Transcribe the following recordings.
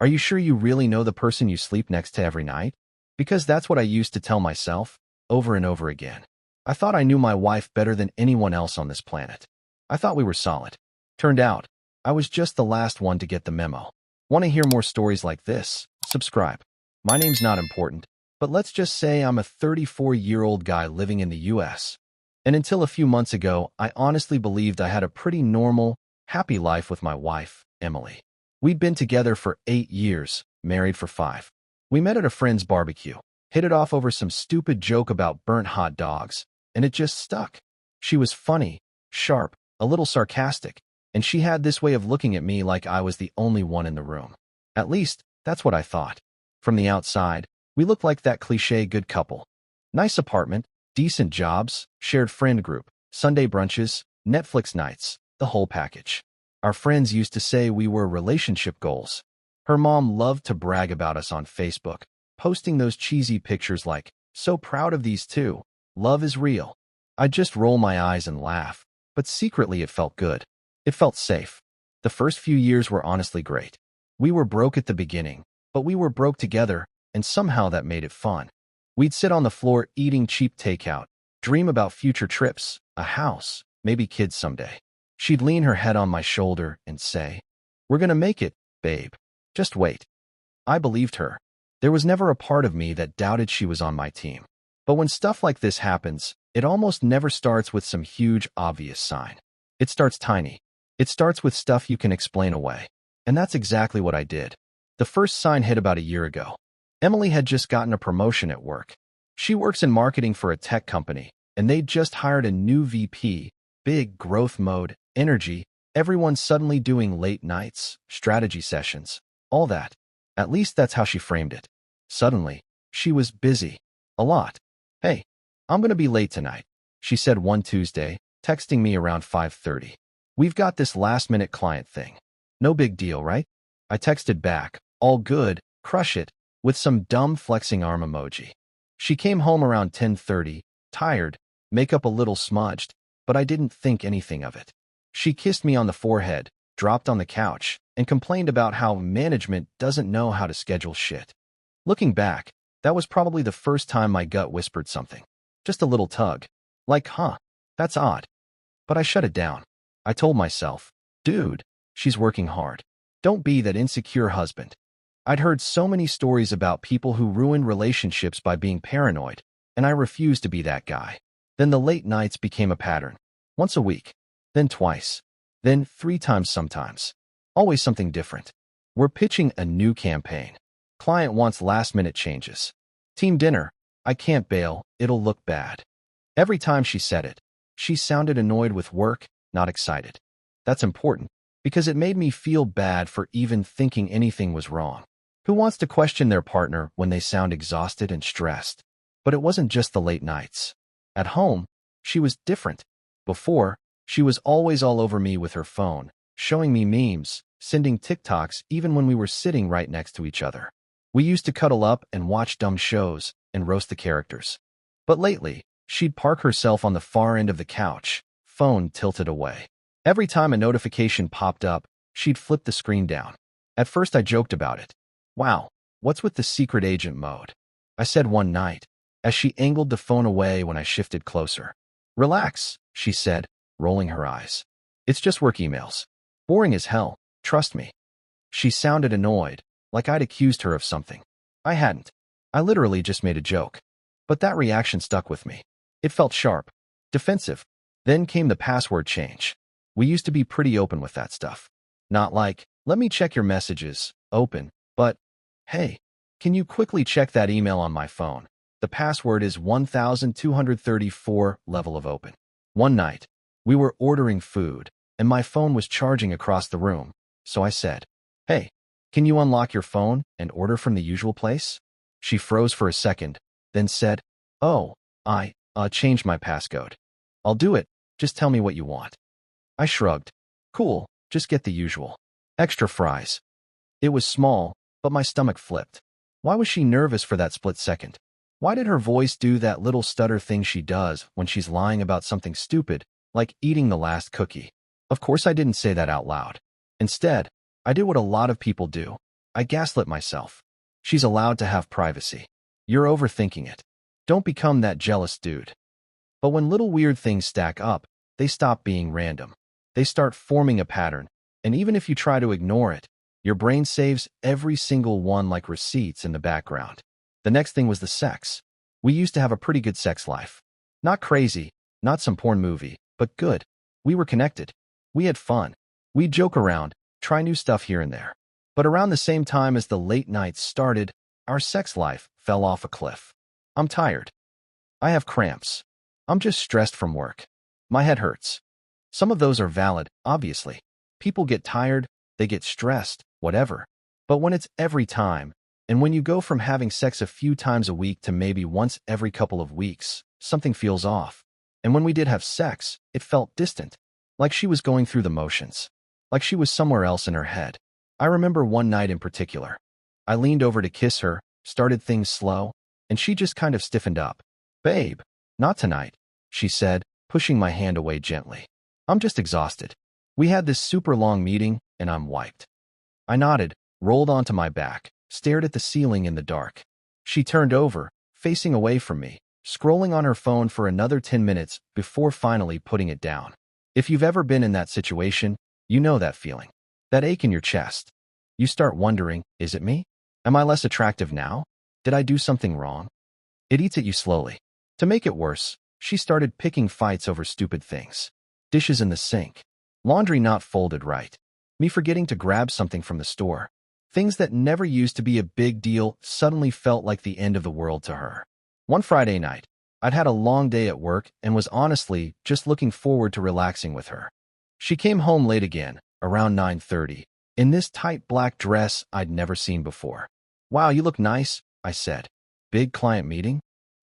Are you sure you really know the person you sleep next to every night? Because that's what I used to tell myself, over and over again. I thought I knew my wife better than anyone else on this planet. I thought we were solid. Turned out, I was just the last one to get the memo. Want to hear more stories like this? Subscribe. My name's not important, but let's just say I'm a 34-year-old guy living in the US. And until a few months ago, I honestly believed I had a pretty normal, happy life with my wife, Emily. We'd been together for 8 years, married for 5. We met at a friend's barbecue, hit it off over some stupid joke about burnt hot dogs, and it just stuck. She was funny, sharp, a little sarcastic, and she had this way of looking at me like I was the only one in the room. At least, that's what I thought. From the outside, we looked like that cliché good couple. Nice apartment, decent jobs, shared friend group, Sunday brunches, Netflix nights, the whole package. Our friends used to say we were relationship goals. Her mom loved to brag about us on Facebook, posting those cheesy pictures like, "So proud of these two. Love is real." I'd just roll my eyes and laugh, but secretly it felt good. It felt safe. The first few years were honestly great. We were broke at the beginning, but we were broke together, and somehow that made it fun. We'd sit on the floor eating cheap takeout, dream about future trips, a house, maybe kids someday. She'd lean her head on my shoulder and say, "We're gonna make it, babe. Just wait." I believed her. There was never a part of me that doubted she was on my team. But when stuff like this happens, it almost never starts with some huge, obvious sign. It starts tiny. It starts with stuff you can explain away. And that's exactly what I did. The first sign hit about a year ago. Emily had just gotten a promotion at work. She works in marketing for a tech company, and they'd just hired a new VP, big growth mode, energy, everyone suddenly doing late nights, strategy sessions, all that. At least that's how she framed it. Suddenly, she was busy. A lot. "Hey, I'm gonna be late tonight," she said one Tuesday, texting me around 5:30. "We've got this last-minute client thing. No big deal, right?" I texted back, "All good, crush it," with some dumb flexing arm emoji. She came home around 10:30, tired, makeup a little smudged, but I didn't think anything of it. She kissed me on the forehead, dropped on the couch, and complained about how management doesn't know how to schedule shit. Looking back, that was probably the first time my gut whispered something. Just a little tug. Like, that's odd. But I shut it down. I told myself, "Dude, she's working hard. Don't be that insecure husband." I'd heard so many stories about people who ruined relationships by being paranoid, and I refused to be that guy. Then the late nights became a pattern. Once a week. Then twice. Then 3 times sometimes. Always something different. We're pitching a new campaign. Client wants last-minute changes. Team dinner. I can't bail. It'll look bad. Every time she said it, she sounded annoyed with work, not excited. That's important, because it made me feel bad for even thinking anything was wrong. Who wants to question their partner when they sound exhausted and stressed? But it wasn't just the late nights. At home, she was different. Before, she was always all over me with her phone, showing me memes, sending TikToks even when we were sitting right next to each other. We used to cuddle up and watch dumb shows and roast the characters. But lately, she'd park herself on the far end of the couch, phone tilted away. Every time a notification popped up, she'd flip the screen down. At first I joked about it. "Wow, what's with the secret agent mode?" I said one night, as she angled the phone away when I shifted closer. "Relax," she said, rolling her eyes. "It's just work emails. Boring as hell, trust me." She sounded annoyed, like I'd accused her of something. I hadn't. I literally just made a joke. But that reaction stuck with me. It felt sharp, defensive. Then came the password change. We used to be pretty open with that stuff. Not like, "Let me check your messages," open, but, "Hey, can you quickly check that email on my phone? The password is 1234, level of open." One night, we were ordering food, and my phone was charging across the room, so I said, "Hey, can you unlock your phone and order from the usual place?" She froze for a second, then said, "Oh, I changed my passcode." "I'll do it, just tell me what you want." I shrugged. "Cool, just get the usual. Extra fries." It was small, but my stomach flipped. Why was she nervous for that split second? Why did her voice do that little stutter thing she does when she's lying about something stupid, like eating the last cookie? Of course I didn't say that out loud. Instead, I did what a lot of people do. I gaslit myself. She's allowed to have privacy. You're overthinking it. Don't become that jealous dude. But when little weird things stack up, they stop being random. They start forming a pattern, and even if you try to ignore it, your brain saves every single one like receipts in the background. The next thing was the sex. We used to have a pretty good sex life. Not crazy, not some porn movie, but good. We were connected. We had fun. We'd joke around, try new stuff here and there. But around the same time as the late nights started, our sex life fell off a cliff. I'm tired. I have cramps. I'm just stressed from work. My head hurts. Some of those are valid, obviously. People get tired, they get stressed, whatever. But when it's every time, and when you go from having sex a few times a week to maybe once every couple of weeks, something feels off. And when we did have sex, it felt distant, like she was going through the motions, like she was somewhere else in her head. I remember one night in particular. I leaned over to kiss her, started things slow, and she just kind of stiffened up. "Babe, not tonight," she said, pushing my hand away gently. "I'm just exhausted. We had this super long meeting, and I'm wiped." I nodded, rolled onto my back, stared at the ceiling in the dark. She turned over, facing away from me, scrolling on her phone for another 10 minutes before finally putting it down. If you've ever been in that situation, you know that feeling. That ache in your chest. You start wondering, is it me? Am I less attractive now? Did I do something wrong? It eats at you slowly. To make it worse, she started picking fights over stupid things. Dishes in the sink. Laundry not folded right. Me forgetting to grab something from the store. Things that never used to be a big deal suddenly felt like the end of the world to her. One Friday night, I'd had a long day at work and was honestly just looking forward to relaxing with her. She came home late again, around 9:30, in this tight black dress I'd never seen before. "Wow, you look nice," I said. "Big client meeting?"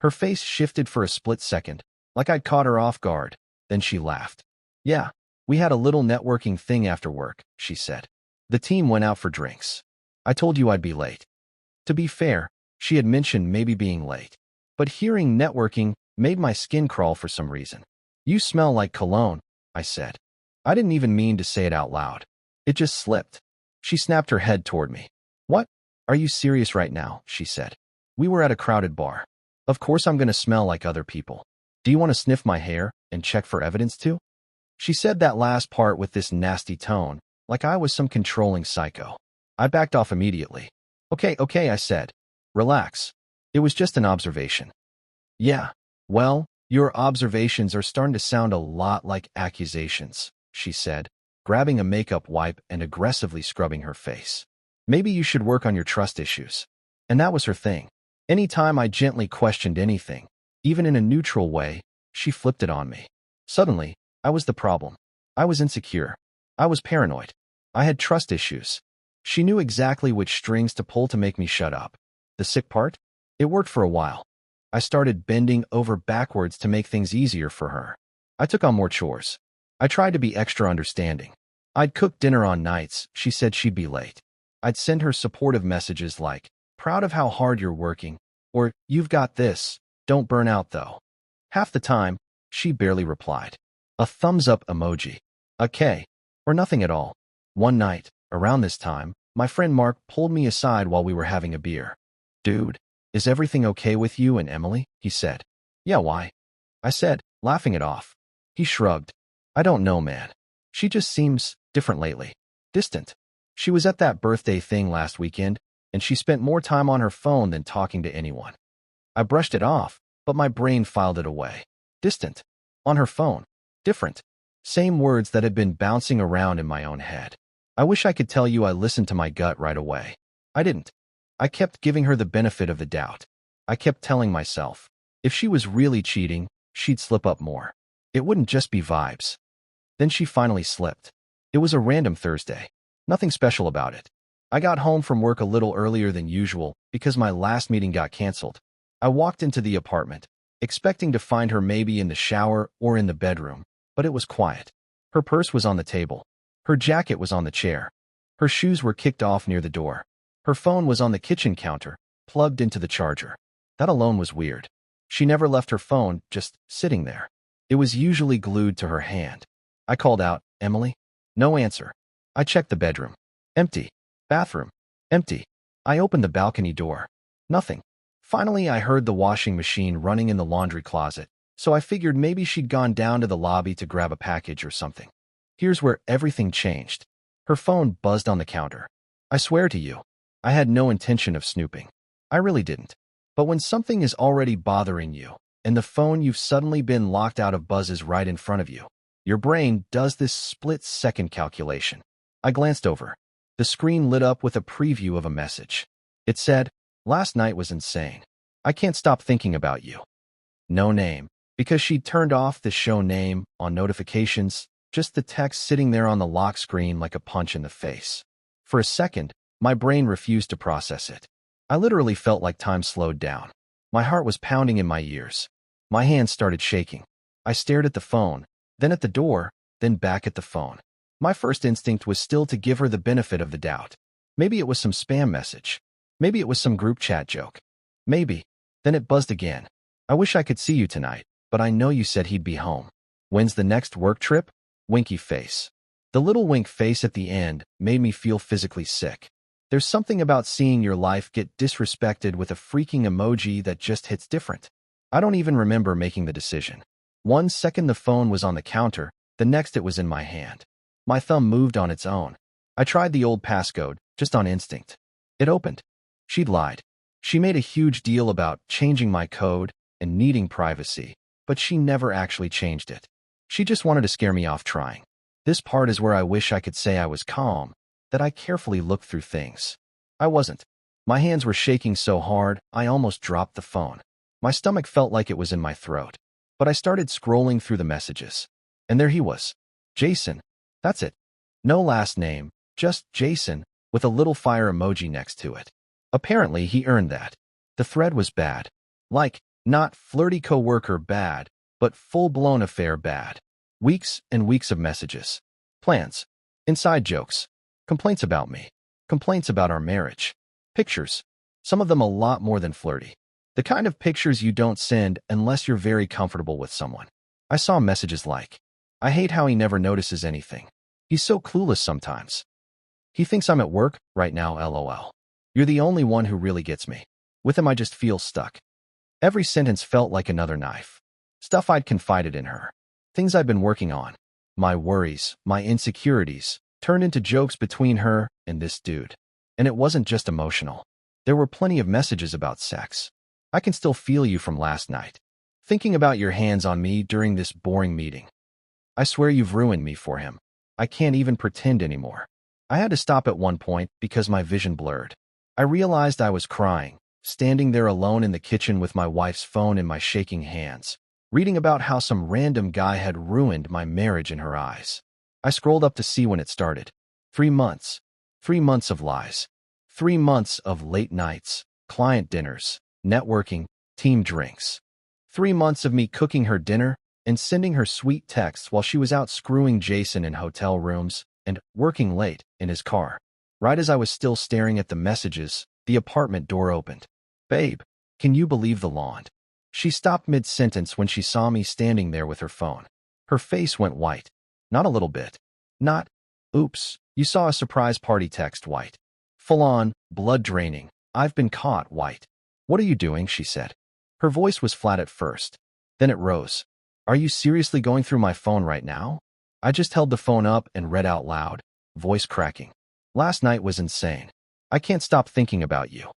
Her face shifted for a split second, like I'd caught her off guard. Then she laughed. "Yeah, we had a little networking thing after work," she said. "The team went out for drinks. I told you I'd be late." To be fair, she had mentioned maybe being late. But hearing networking made my skin crawl for some reason. "You smell like cologne," I said. I didn't even mean to say it out loud. It just slipped. She snapped her head toward me. "What? Are you serious right now?" she said. "We were at a crowded bar. Of course I'm going to smell like other people. Do you want to sniff my hair and check for evidence too?" She said that last part with this nasty tone, like I was some controlling psycho. I backed off immediately. Okay, I said. "Relax. It was just an observation." "Yeah, well, your observations are starting to sound a lot like accusations," she said, grabbing a makeup wipe and aggressively scrubbing her face. "Maybe you should work on your trust issues." And that was her thing. Anytime I gently questioned anything, even in a neutral way, she flipped it on me. Suddenly, I was the problem. I was insecure. I was paranoid. I had trust issues. She knew exactly which strings to pull to make me shut up. The sick part? It worked for a while. I started bending over backwards to make things easier for her. I took on more chores. I tried to be extra understanding. I'd cook dinner on nights she said she'd be late. I'd send her supportive messages like, "Proud of how hard you're working," or "You've got this, don't burn out though." Half the time, she barely replied. A thumbs up emoji, a K, or nothing at all. One night, around this time, my friend Mark pulled me aside while we were having a beer. "Dude, is everything okay with you and Emily?" he said. "Yeah, why?" I said, laughing it off. He shrugged. "I don't know, man. She just seems different lately. Distant. She was at that birthday thing last weekend, and she spent more time on her phone than talking to anyone." I brushed it off, but my brain filed it away. Distant. On her phone. Different. Same words that had been bouncing around in my own head. I wish I could tell you I listened to my gut right away. I didn't. I kept giving her the benefit of the doubt. I kept telling myself, if she was really cheating, she'd slip up more. It wouldn't just be vibes. Then she finally slipped. It was a random Thursday. Nothing special about it. I got home from work a little earlier than usual because my last meeting got canceled. I walked into the apartment, expecting to find her maybe in the shower or in the bedroom, but it was quiet. Her purse was on the table. Her jacket was on the chair. Her shoes were kicked off near the door. Her phone was on the kitchen counter, plugged into the charger. That alone was weird. She never left her phone, just sitting there. It was usually glued to her hand. I called out, "Emily?" No answer. I checked the bedroom. Empty. Bathroom. Empty. I opened the balcony door. Nothing. Finally, I heard the washing machine running in the laundry closet, so I figured maybe she'd gone down to the lobby to grab a package or something. Here's where everything changed. Her phone buzzed on the counter. I swear to you, I had no intention of snooping. I really didn't. But when something is already bothering you, and the phone you've suddenly been locked out of buzzes right in front of you, your brain does this split-second calculation. I glanced over. The screen lit up with a preview of a message. It said, "Last night was insane. I can't stop thinking about you." No name, because she'd turned off the show name on notifications, just the text sitting there on the lock screen like a punch in the face. For a second, my brain refused to process it. I literally felt like time slowed down. My heart was pounding in my ears. My hands started shaking. I stared at the phone, then at the door, then back at the phone. My first instinct was still to give her the benefit of the doubt. Maybe it was some spam message. Maybe it was some group chat joke. Maybe. Then it buzzed again. "I wish I could see you tonight, but I know you said he'd be home. When's the next work trip?" Winky face. The little wink face at the end made me feel physically sick. There's something about seeing your life get disrespected with a freaking emoji that just hits different. I don't even remember making the decision. 1 second the phone was on the counter, the next it was in my hand. My thumb moved on its own. I tried the old passcode, just on instinct. It opened. She'd lied. She made a huge deal about changing my code and needing privacy, but she never actually changed it. She just wanted to scare me off trying. This part is where I wish I could say I was calm, that I carefully looked through things. I wasn't. My hands were shaking so hard, I almost dropped the phone. My stomach felt like it was in my throat. But I started scrolling through the messages. And there he was. Jason. That's it. No last name, just Jason, with a little fire emoji next to it. Apparently, he earned that. The thread was bad. Like, not flirty coworker bad, but full-blown affair bad. Weeks and weeks of messages. Plans. Inside jokes. Complaints about me. Complaints about our marriage. Pictures. Some of them a lot more than flirty. The kind of pictures you don't send unless you're very comfortable with someone. I saw messages like, "I hate how he never notices anything. He's so clueless sometimes. He thinks I'm at work right now, lol. You're the only one who really gets me. With him I just feel stuck." Every sentence felt like another knife. Stuff I'd confided in her. Things I'd been working on. My worries, my insecurities, turned into jokes between her and this dude. And it wasn't just emotional. There were plenty of messages about sex. "I can still feel you from last night. Thinking about your hands on me during this boring meeting. I swear you've ruined me for him. I can't even pretend anymore." I had to stop at one point because my vision blurred. I realized I was crying, standing there alone in the kitchen with my wife's phone in my shaking hands, reading about how some random guy had ruined my marriage in her eyes. I scrolled up to see when it started. 3 months. 3 months of lies. 3 months of late nights, client dinners, networking, team drinks. 3 months of me cooking her dinner and sending her sweet texts while she was out screwing Jason in hotel rooms and working late in his car. Right as I was still staring at the messages, the apartment door opened. "Babe, can you believe the lawn?" She stopped mid-sentence when she saw me standing there with her phone. Her face went white. Not a little bit. Not, "Oops, you saw a surprise party" text white. Full-on, blood-draining, "I've been caught" white. "What are you doing?" she said. Her voice was flat at first. Then it rose. "Are you seriously going through my phone right now?" I just held the phone up and read out loud, voice cracking. "Last night was insane. I can't stop thinking about you."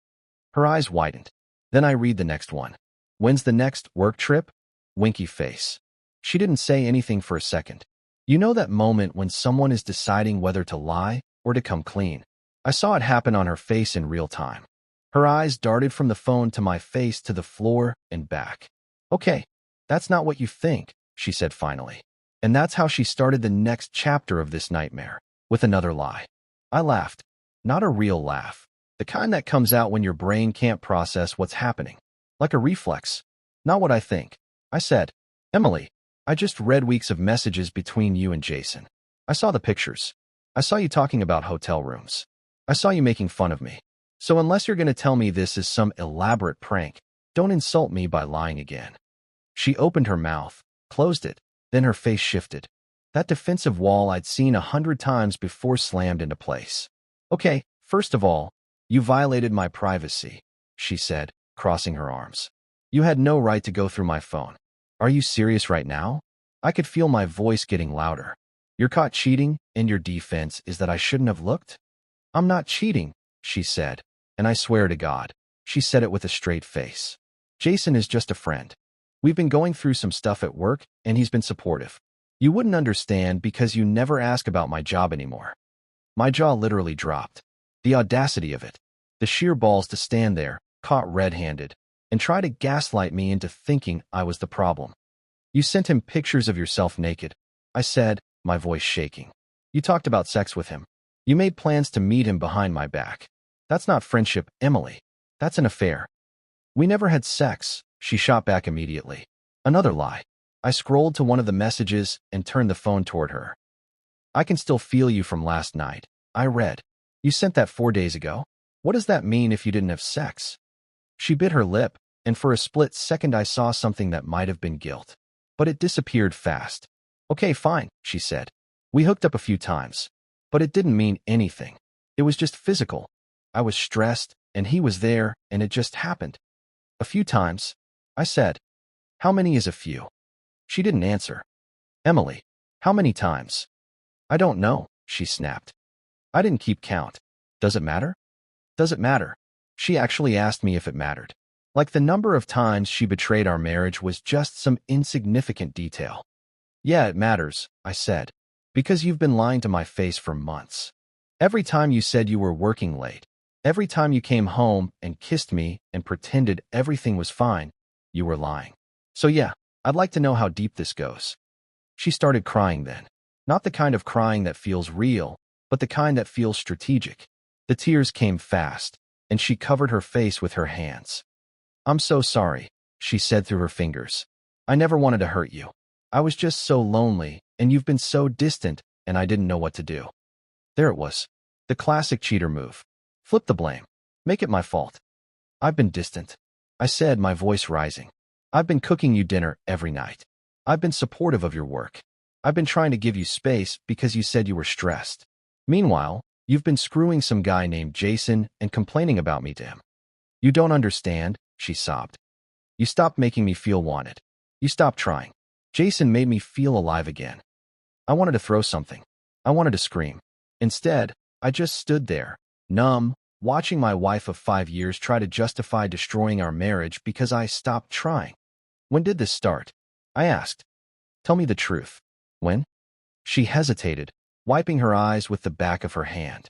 Her eyes widened. Then I read the next one. "When's the next work trip?" Winky face. She didn't say anything for a second. You know that moment when someone is deciding whether to lie or to come clean? I saw it happen on her face in real time. Her eyes darted from the phone to my face to the floor and back. "Okay, that's not what you think," she said finally. And that's how she started the next chapter of this nightmare, with another lie. I laughed. Not a real laugh. The kind that comes out when your brain can't process what's happening. Like a reflex. "Not what I think." I said, "Emily, I just read weeks of messages between you and Jason. I saw the pictures. I saw you talking about hotel rooms. I saw you making fun of me. So unless you're going to tell me this is some elaborate prank, don't insult me by lying again." She opened her mouth, closed it, then her face shifted. That defensive wall I'd seen 100 times before slammed into place. "Okay, first of all, You violated my privacy, she said, crossing her arms. You had no right to go through my phone. Are you serious right now? I could feel my voice getting louder. You're caught cheating, and your defense is that I shouldn't have looked? I'm not cheating, she said, and I swear to God, she said it with a straight face. Jason is just a friend. We've been going through some stuff at work, and he's been supportive. You wouldn't understand because you never ask about my job anymore. My jaw literally dropped. The audacity of it. The sheer balls to stand there, caught red-handed, and try to gaslight me into thinking I was the problem. You sent him pictures of yourself naked, I said, my voice shaking. You talked about sex with him. You made plans to meet him behind my back. That's not friendship, Emily. That's an affair. We never had sex, she shot back immediately. Another lie. I scrolled to one of the messages and turned the phone toward her. I can still feel you from last night. I read. You sent that 4 days ago? What does that mean if you didn't have sex? She bit her lip, and for a split second I saw something that might have been guilt. But it disappeared fast. Okay, fine, she said. We hooked up a few times. But it didn't mean anything. It was just physical. I was stressed, and he was there, and it just happened. A few times, I said. How many is a few? She didn't answer. Emily, how many times? I don't know, she snapped. I didn't keep count. Does it matter? Does it matter? She actually asked me if it mattered. Like the number of times she betrayed our marriage was just some insignificant detail. Yeah, it matters, I said. Because you've been lying to my face for months. Every time you said you were working late, every time you came home and kissed me and pretended everything was fine, you were lying. So yeah, I'd like to know how deep this goes. She started crying then. Not the kind of crying that feels real, but the kind that feels strategic. The tears came fast, and she covered her face with her hands. I'm so sorry, she said through her fingers. I never wanted to hurt you. I was just so lonely, and you've been so distant, and I didn't know what to do. There it was. The classic cheater move. Flip the blame. Make it my fault. I've been distant, I said, my voice rising. I've been cooking you dinner every night. I've been supportive of your work. I've been trying to give you space because you said you were stressed. Meanwhile, you've been screwing some guy named Jason and complaining about me to him. You don't understand, she sobbed. You stopped making me feel wanted. You stopped trying. Jason made me feel alive again. I wanted to throw something. I wanted to scream. Instead, I just stood there, numb, watching my wife of 5 years try to justify destroying our marriage because I stopped trying. When did this start? I asked. Tell me the truth. When? She hesitated, wiping her eyes with the back of her hand.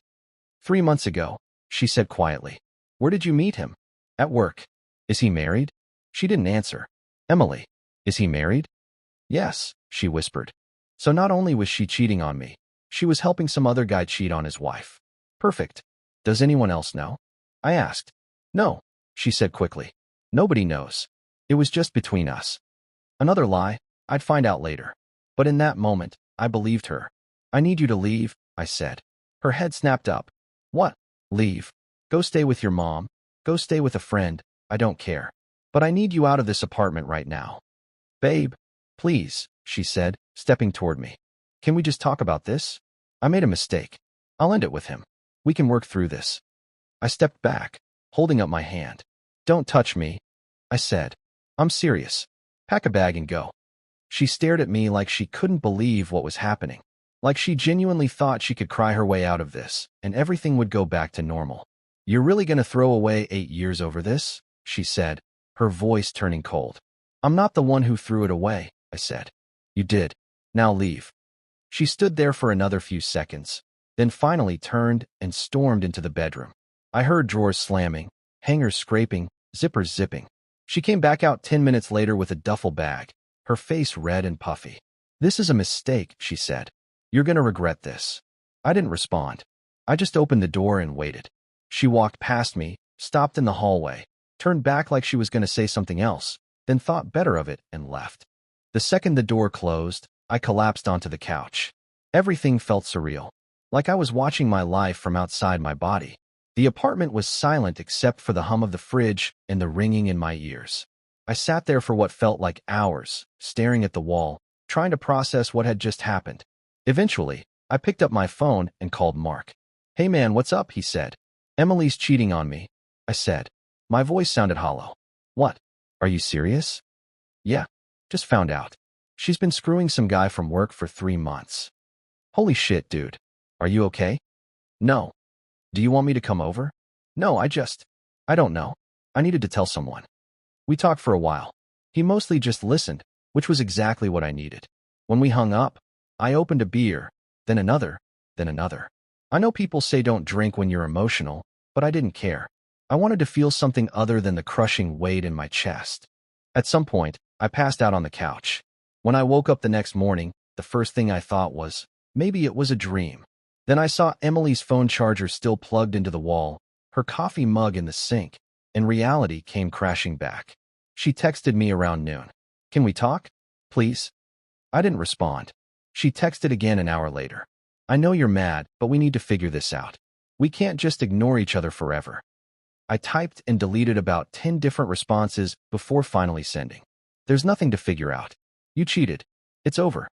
3 months ago, she said quietly. Where did you meet him? At work. Is he married? She didn't answer. Emily, is he married? Yes, she whispered. So not only was she cheating on me, she was helping some other guy cheat on his wife. Perfect. Does anyone else know? I asked. No, she said quickly. Nobody knows. It was just between us. Another lie. I'd find out later. But in that moment, I believed her. I need you to leave, I said. Her head snapped up. What? Leave. Go stay with your mom. Go stay with a friend. I don't care. But I need you out of this apartment right now. Babe, please, she said, stepping toward me. Can we just talk about this? I made a mistake. I'll end it with him. We can work through this. I stepped back, holding up my hand. Don't touch me, I said. I'm serious. Pack a bag and go. She stared at me like she couldn't believe what was happening. Like she genuinely thought she could cry her way out of this, and everything would go back to normal. You're really gonna throw away 8 years over this? She said, her voice turning cold. I'm not the one who threw it away, I said. You did. Now leave. She stood there for another few seconds, then finally turned and stormed into the bedroom. I heard drawers slamming, hangers scraping, zippers zipping. She came back out 10 minutes later with a duffel bag, her face red and puffy. This is a mistake, she said. You're gonna regret this. I didn't respond. I just opened the door and waited. She walked past me, stopped in the hallway, turned back like she was gonna say something else, then thought better of it and left. The second the door closed, I collapsed onto the couch. Everything felt surreal, like I was watching my life from outside my body. The apartment was silent except for the hum of the fridge and the ringing in my ears. I sat there for what felt like hours, staring at the wall, trying to process what had just happened. Eventually, I picked up my phone and called Mark. Hey man, what's up? He said. Emily's cheating on me, I said. My voice sounded hollow. What? Are you serious? Yeah, just found out. She's been screwing some guy from work for 3 months. Holy shit, dude. Are you okay? No. Do you want me to come over? No, I don't know. I needed to tell someone. We talked for a while. He mostly just listened, which was exactly what I needed. When we hung up, I opened a beer, then another, then another. I know people say don't drink when you're emotional, but I didn't care. I wanted to feel something other than the crushing weight in my chest. At some point, I passed out on the couch. When I woke up the next morning, the first thing I thought was, maybe it was a dream. Then I saw Emily's phone charger still plugged into the wall, her coffee mug in the sink, and reality came crashing back. She texted me around noon. Can we talk? Please? I didn't respond. She texted again an hour later. I know you're mad, but we need to figure this out. We can't just ignore each other forever. I typed and deleted about 10 different responses before finally sending. There's nothing to figure out. You cheated. It's over.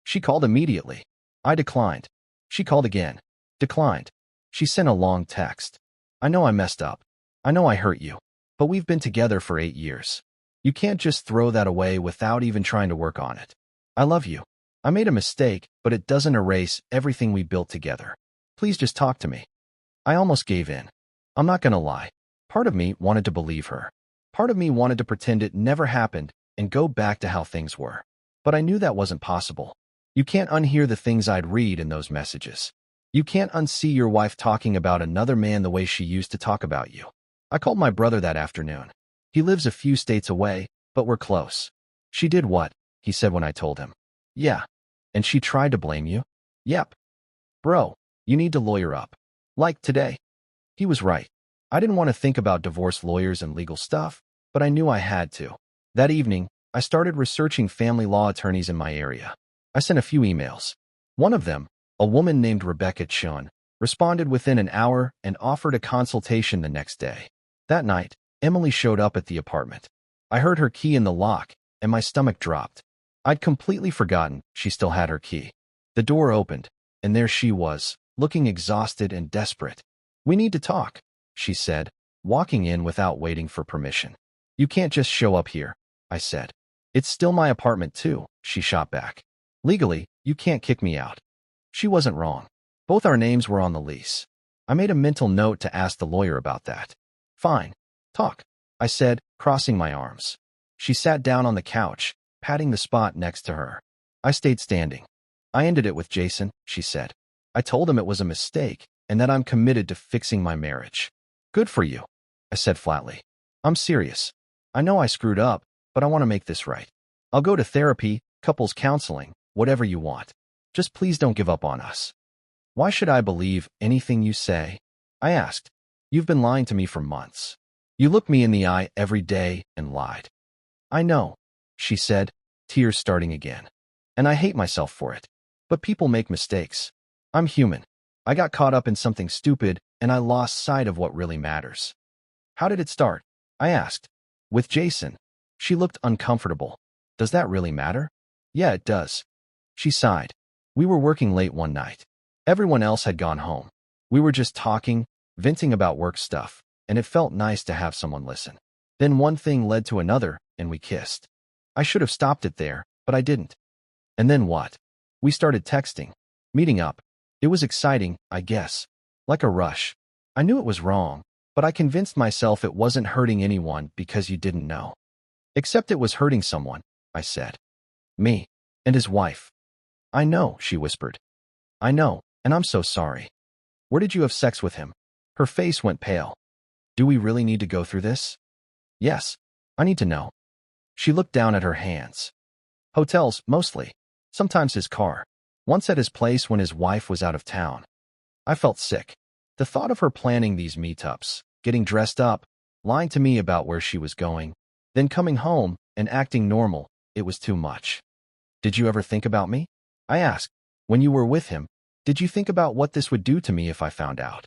She called immediately. I declined. She called again. Declined. She sent a long text. I know I messed up. I know I hurt you. But we've been together for 8 years. You can't just throw that away without even trying to work on it. I love you. I made a mistake, but it doesn't erase everything we built together. Please just talk to me. I almost gave in. I'm not gonna lie. Part of me wanted to believe her. Part of me wanted to pretend it never happened and go back to how things were. But I knew that wasn't possible. You can't unhear the things I'd read in those messages. You can't unsee your wife talking about another man the way she used to talk about you. I called my brother that afternoon. He lives a few states away, but we're close. She did what? He said when I told him. Yeah. And she tried to blame you? Yep. Bro, you need to lawyer up. Like today. He was right. I didn't want to think about divorce lawyers and legal stuff, but I knew I had to. That evening, I started researching family law attorneys in my area. I sent a few emails. One of them, a woman named Rebecca Chun, responded within an hour and offered a consultation the next day. That night, Emily showed up at the apartment. I heard her key in the lock, and my stomach dropped. I'd completely forgotten she still had her key. The door opened, and there she was, looking exhausted and desperate. We need to talk, she said, walking in without waiting for permission. You can't just show up here, I said. It's still my apartment too, she shot back. Legally, you can't kick me out. She wasn't wrong. Both our names were on the lease. I made a mental note to ask the lawyer about that. Fine. Talk, I said, crossing my arms. She sat down on the couch, patting the spot next to her. I stayed standing. I ended it with Jason, she said. I told him it was a mistake and that I'm committed to fixing my marriage. Good for you, I said flatly. I'm serious. I know I screwed up, but I want to make this right. I'll go to therapy, couples counseling, whatever you want. Just please don't give up on us. Why should I believe anything you say? I asked. You've been lying to me for months. You looked me in the eye every day and lied. I know, she said, tears starting again. And I hate myself for it. But people make mistakes. I'm human. I got caught up in something stupid and I lost sight of what really matters. How did it start? I asked. With Jason. She looked uncomfortable. Does that really matter? Yeah, it does. She sighed. We were working late one night. Everyone else had gone home. We were just talking, venting about work stuff, and it felt nice to have someone listen. Then one thing led to another, and we kissed. I should have stopped it there, but I didn't. And then what? We started texting, meeting up. It was exciting, I guess. Like a rush. I knew it was wrong, but I convinced myself it wasn't hurting anyone because you didn't know. Except it was hurting someone, I said. Me. And his wife. I know, she whispered. I know, and I'm so sorry. Where did you have sex with him? Her face went pale. Do we really need to go through this? Yes, I need to know. She looked down at her hands. Hotels, mostly. Sometimes his car. Once at his place when his wife was out of town. I felt sick. The thought of her planning these meetups, getting dressed up, lying to me about where she was going, then coming home and acting normal, it was too much. Did you ever think about me? I asked. When you were with him, did you think about what this would do to me if I found out?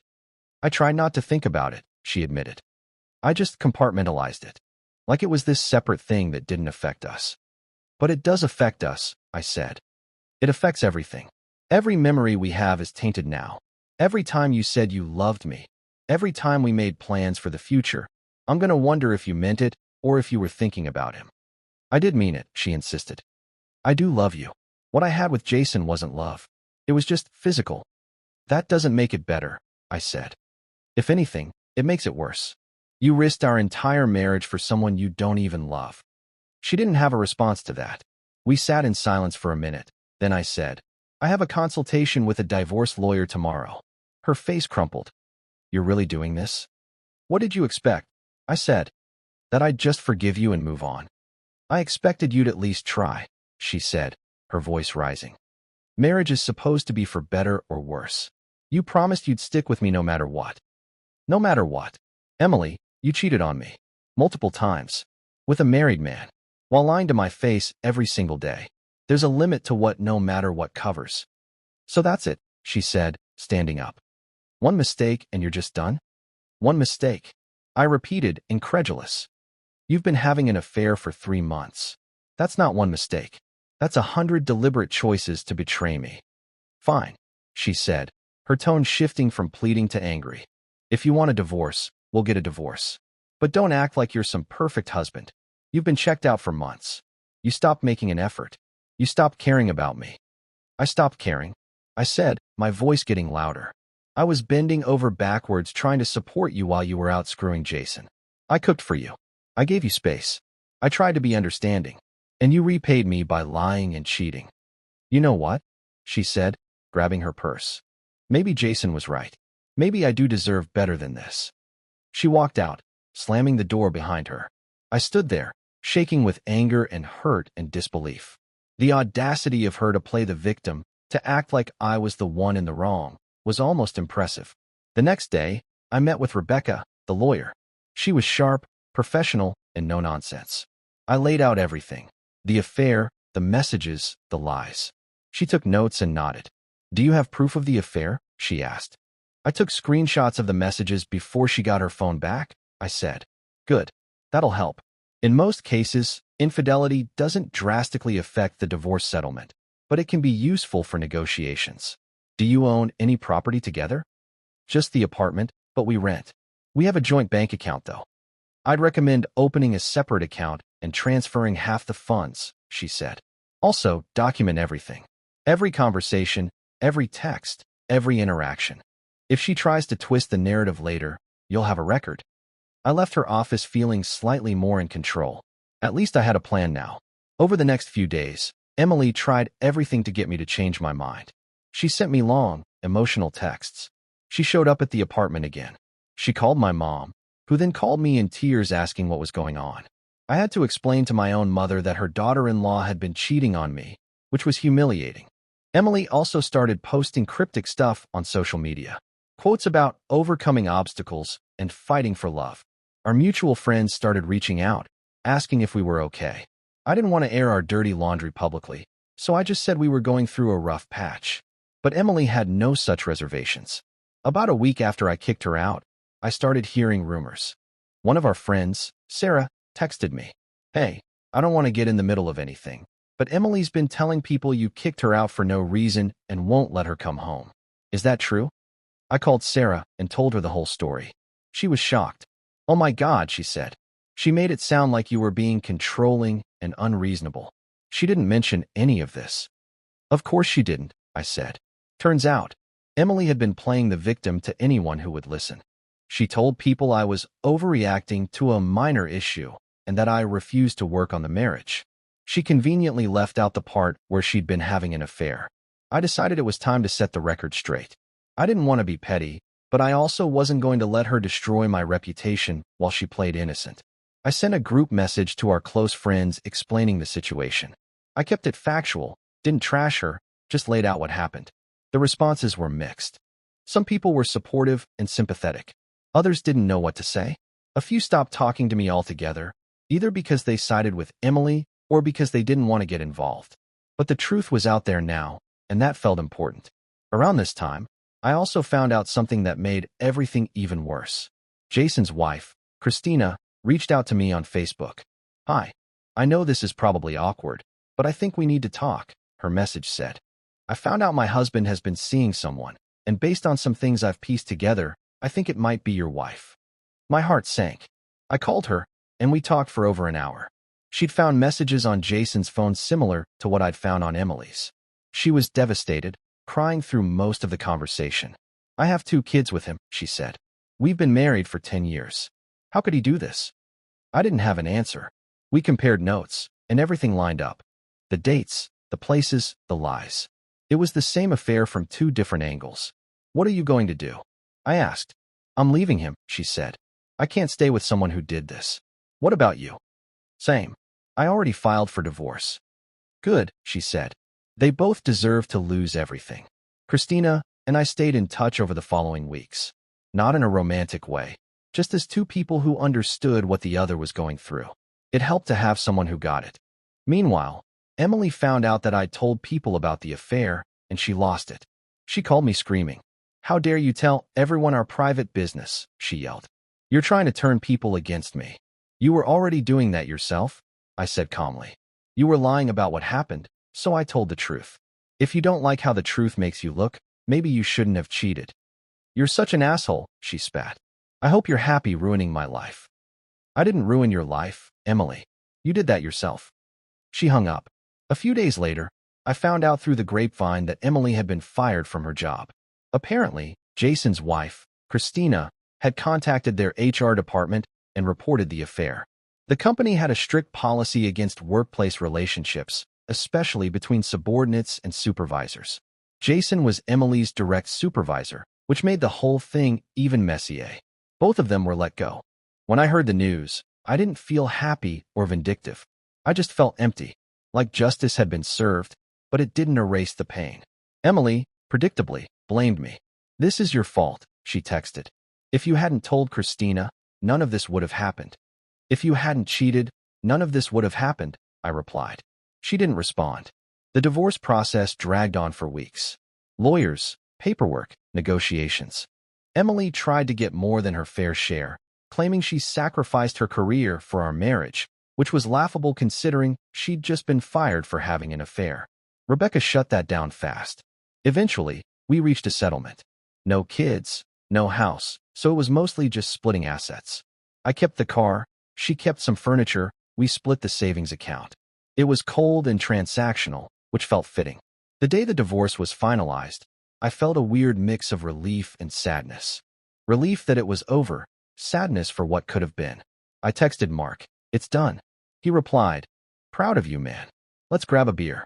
I tried not to think about it, she admitted. I just compartmentalized it. Like it was this separate thing that didn't affect us. But it does affect us, I said. It affects everything. Every memory we have is tainted now. Every time you said you loved me, Every time we made plans for the future, I'm gonna wonder if you meant it or if you were thinking about him. I did mean it, she insisted. I do love you. What I had with Jason wasn't love. It was just physical. That doesn't make it better, I said. If anything, it makes it worse. You risked our entire marriage for someone you don't even love. She didn't have a response to that. We sat in silence for a minute. Then I said, I have a consultation with a divorce lawyer tomorrow. Her face crumpled. You're really doing this? What did you expect? I said. That I'd just forgive you and move on. I expected you'd at least try, she said, her voice rising. Marriage is supposed to be for better or worse. You promised you'd stick with me no matter what. No matter what. Emily, you cheated on me. Multiple times. With a married man. While lying to my face every single day. There's a limit to what no matter what covers. So that's it, she said, standing up. One mistake and you're just done? One mistake. I repeated, incredulous. You've been having an affair for 3 months. That's not one mistake. That's 100 deliberate choices to betray me. Fine, she said, her tone shifting from pleading to angry. If you want a divorce, we'll get a divorce. But don't act like you're some perfect husband. You've been checked out for months. You stopped making an effort. You stopped caring about me. I stopped caring, I said, my voice getting louder. I was bending over backwards trying to support you while you were out screwing Jason. I cooked for you. I gave you space. I tried to be understanding. And you repaid me by lying and cheating. You know what? She said, grabbing her purse. Maybe Jason was right. Maybe I do deserve better than this. She walked out, slamming the door behind her. I stood there, shaking with anger and hurt and disbelief. The audacity of her to play the victim, to act like I was the one in the wrong, was almost impressive. The next day, I met with Rebecca, the lawyer. She was sharp, professional, and no nonsense. I laid out everything. The affair, the messages, the lies. She took notes and nodded. Do you have proof of the affair? She asked. I took screenshots of the messages before she got her phone back, I said. Good. That'll help. In most cases, infidelity doesn't drastically affect the divorce settlement, but it can be useful for negotiations. Do you own any property together? Just the apartment, but we rent. We have a joint bank account, though. I'd recommend opening a separate account and transferring half the funds, she said. Also, document everything. Every conversation, every text, every interaction. If she tries to twist the narrative later, you'll have a record. I left her office feeling slightly more in control. At least I had a plan now. Over the next few days, Emily tried everything to get me to change my mind. She sent me long, emotional texts. She showed up at the apartment again. She called my mom, who then called me in tears asking what was going on. I had to explain to my own mother that her daughter-in-law had been cheating on me, which was humiliating. Emily also started posting cryptic stuff on social media. Quotes about overcoming obstacles and fighting for love. Our mutual friends started reaching out, asking if we were okay. I didn't want to air our dirty laundry publicly, so I just said we were going through a rough patch. But Emily had no such reservations. About a week after I kicked her out, I started hearing rumors. One of our friends, Sarah, texted me. Hey, I don't want to get in the middle of anything, but Emily's been telling people you kicked her out for no reason and won't let her come home. Is that true? I called Sarah and told her the whole story. She was shocked. Oh my God, she said. She made it sound like you were being controlling and unreasonable. She didn't mention any of this. Of course she didn't, I said. Turns out, Emily had been playing the victim to anyone who would listen. She told people I was overreacting to a minor issue and that I refused to work on the marriage. She conveniently left out the part where she'd been having an affair. I decided it was time to set the record straight. I didn't want to be petty, but I also wasn't going to let her destroy my reputation while she played innocent. I sent a group message to our close friends explaining the situation. I kept it factual, didn't trash her, just laid out what happened. The responses were mixed. Some people were supportive and sympathetic. Others didn't know what to say. A few stopped talking to me altogether, either because they sided with Emily or because they didn't want to get involved. But the truth was out there now, and that felt important. Around this time, I also found out something that made everything even worse. Jason's wife, Christina, reached out to me on Facebook. Hi, I know this is probably awkward, but I think we need to talk, her message said. I found out my husband has been seeing someone, and based on some things I've pieced together, I think it might be your wife. My heart sank. I called her, and we talked for over an hour. She'd found messages on Jason's phone similar to what I'd found on Emily's. She was devastated, crying through most of the conversation. I have 2 kids with him, she said. We've been married for 10 years. How could he do this? I didn't have an answer. We compared notes, and everything lined up. The dates, the places, the lies. It was the same affair from 2 different angles. What are you going to do? I asked. I'm leaving him, she said. I can't stay with someone who did this. What about you? Same. I already filed for divorce. Good, she said. They both deserve to lose everything. Christina and I stayed in touch over the following weeks. Not in a romantic way, just as 2 people who understood what the other was going through. It helped to have someone who got it. Meanwhile, Emily found out that I'd told people about the affair, and she lost it. She called me screaming. How dare you tell everyone our private business, she yelled. You're trying to turn people against me. You were already doing that yourself, I said calmly. You were lying about what happened, so I told the truth. If you don't like how the truth makes you look, maybe you shouldn't have cheated. You're such an asshole, she spat. I hope you're happy ruining my life. I didn't ruin your life, Emily. You did that yourself. She hung up. A few days later, I found out through the grapevine that Emily had been fired from her job. Apparently, Jason's wife, Christina, had contacted their HR department and reported the affair. The company had a strict policy against workplace relationships, especially between subordinates and supervisors. Jason was Emily's direct supervisor, which made the whole thing even messier. Both of them were let go. When I heard the news, I didn't feel happy or vindictive. I just felt empty, like justice had been served, but it didn't erase the pain. Emily, predictably, blamed me. This is your fault, she texted. If you hadn't told Christina, none of this would have happened. If you hadn't cheated, none of this would have happened, I replied. She didn't respond. The divorce process dragged on for weeks. Lawyers, paperwork, negotiations. Emily tried to get more than her fair share, claiming she sacrificed her career for our marriage, which was laughable considering she'd just been fired for having an affair. Rebecca shut that down fast. Eventually, we reached a settlement. No kids, no house, so it was mostly just splitting assets. I kept the car, she kept some furniture, we split the savings account. It was cold and transactional, which felt fitting. The day the divorce was finalized, I felt a weird mix of relief and sadness. Relief that it was over, sadness for what could have been. I texted Mark, "It's done." He replied, "Proud of you, man. Let's grab a beer."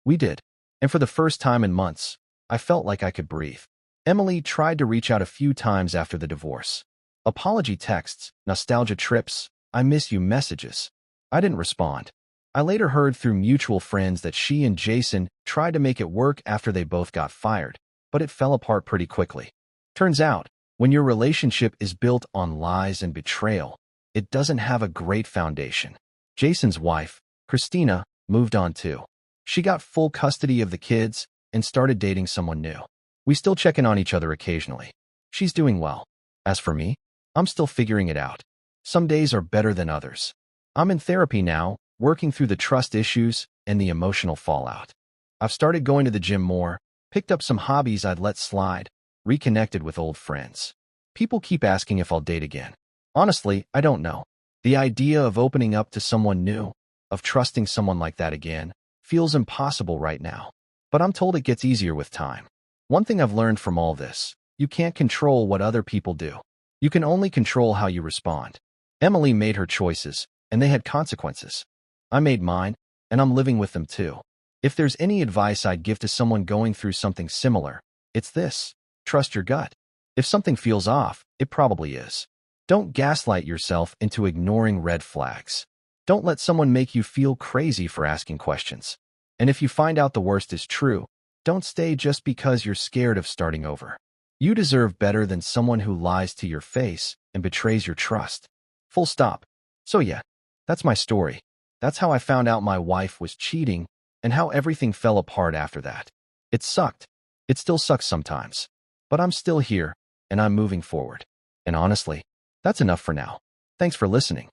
We did, and for the first time in months, I felt like I could breathe. Emily tried to reach out a few times after the divorce. Apology texts, nostalgia trips, I miss you messages. I didn't respond. I later heard through mutual friends that she and Jason tried to make it work after they both got fired, but it fell apart pretty quickly. Turns out, when your relationship is built on lies and betrayal, it doesn't have a great foundation. Jason's wife, Christina, moved on too. She got full custody of the kids and started dating someone new. We still check in on each other occasionally. She's doing well. As for me, I'm still figuring it out. Some days are better than others. I'm in therapy now, working through the trust issues and the emotional fallout. I've started going to the gym more, picked up some hobbies I'd let slide, reconnected with old friends. People keep asking if I'll date again. Honestly, I don't know. The idea of opening up to someone new, of trusting someone like that again, feels impossible right now. But I'm told it gets easier with time. One thing I've learned from all this, you can't control what other people do. You can only control how you respond. Emily made her choices, and they had consequences. I made mine, and I'm living with them too. If there's any advice I'd give to someone going through something similar, it's this: trust your gut. If something feels off, it probably is. Don't gaslight yourself into ignoring red flags. Don't let someone make you feel crazy for asking questions. And if you find out the worst is true, don't stay just because you're scared of starting over. You deserve better than someone who lies to your face and betrays your trust. Full stop. So yeah, that's my story. That's how I found out my wife was cheating and how everything fell apart after that. It sucked. It still sucks sometimes. But I'm still here, and I'm moving forward. And honestly, that's enough for now. Thanks for listening.